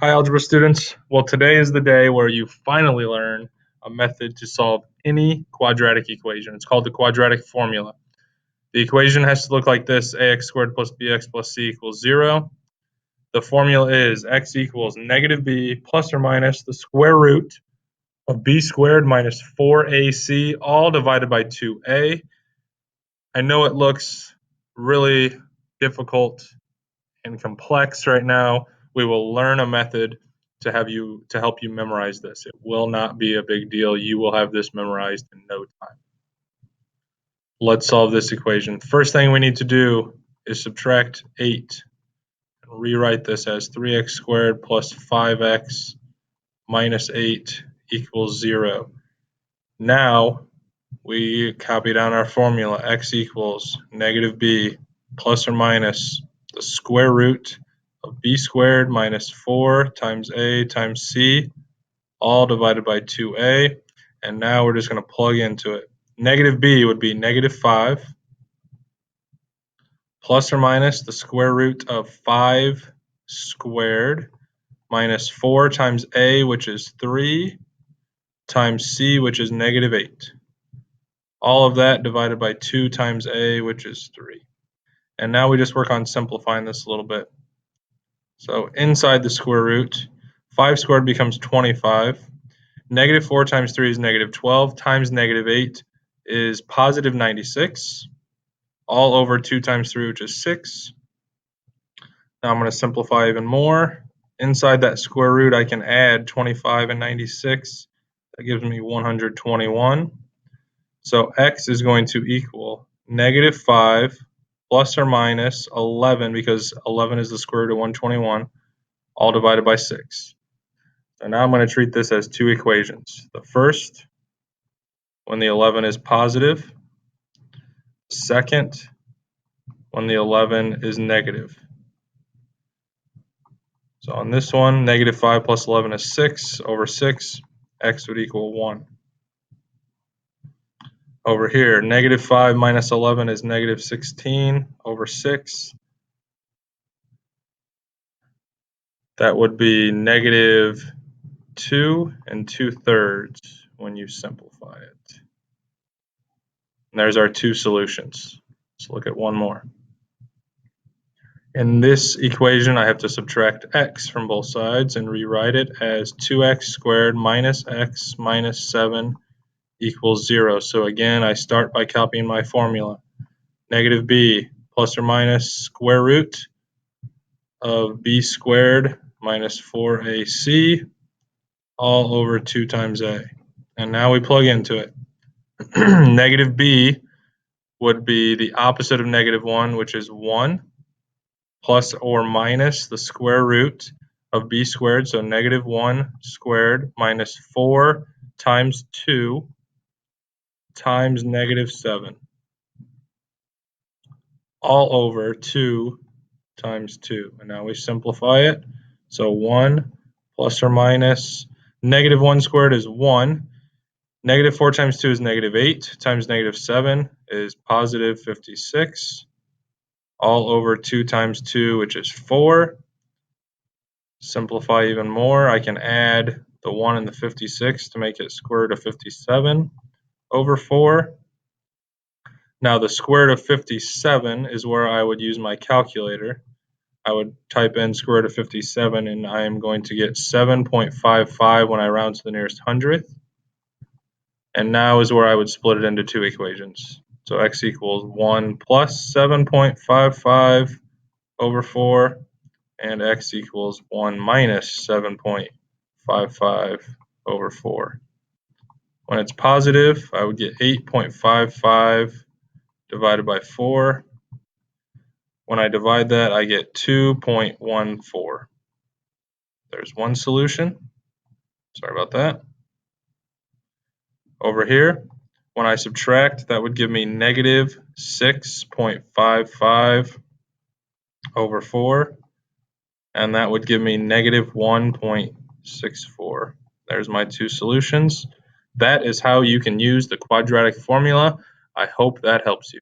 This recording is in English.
Hi, algebra students. Well, today is the day where you finally learn a method to solve any quadratic equation. It's called the quadratic formula. The equation has to look like this: ax squared plus bx plus c equals 0. The formula is x equals negative b plus or minus the square root of b squared minus 4ac, all divided by 2a. I know it looks really difficult and complex right now. We will learn a method to help you memorize this. It will not be a big deal. You will have this memorized in no time. Let's solve this equation. First thing we need to do is subtract 8 and rewrite this as 3x squared plus 5x minus 8 equals 0. Now we copy down our formula. X equals negative b plus or minus the square root of b squared minus 4 times a times c, all divided by 2a. And now we're just going to plug into it. Negative b would be negative 5 plus or minus the square root of 5 squared minus 4 times a, which is 3, times c, which is negative 8. All of that divided by 2 times a, which is 3. And now we just work on simplifying this a little bit. So inside the square root, 5 squared becomes 25. Negative 4 times 3 is negative 12, times negative 8 is positive 96, all over 2 times 3, which is 6. Now I'm going to simplify even more. Inside that square root, I can add 25 and 96. That gives me 121. So x is going to equal negative 5 plus or minus 11, because 11 is the square root of 121, all divided by 6. So now I'm going to treat this as two equations. The first, when the 11 is positive. Second, when the 11 is negative. So on this one, negative 5 plus 11 is 6 over 6. X would equal 1. Over here, negative 5 minus 11 is negative 16 over 6. That would be negative 2 2/3 when you simplify it. And there's our two solutions. Let's look at one more. In this equation, I have to subtract x from both sides and rewrite it as 2x squared minus x minus 7 equals 0. So again, I start by copying my formula. Negative b plus or minus square root of b squared minus 4ac, all over 2 times a. And now we plug into it. Negative b would be the opposite of negative 1, which is 1, plus or minus the square root of b squared, so negative 1 squared minus 4 times 2 times negative 7, all over 2 times 2. And now we simplify it. So 1 plus or minus negative 1 squared is 1. Negative 4 times 2 is negative 8, times negative 7 is positive 56, all over 2 times 2, which is 4. Simplify even more. I can add the 1 and the 56 to make it square root of 57 over 4. Now the square root of 57 is where I would use my calculator. I would type in square root of 57, and I am going to get 7.55 when I round to the nearest hundredth. And now is where I would split it into two equations. So x equals 1 plus 7.55 over 4, and x equals 1 minus 7.55 over 4. When it's positive, I would get 8.55 divided by 4. When I divide that, I get 2.14. There's one solution. Sorry about that. Over here, when I subtract, that would give me negative 6.55 over 4, and that would give me negative 1.64. There's my two solutions. That is how you can use the quadratic formula. I hope that helps you.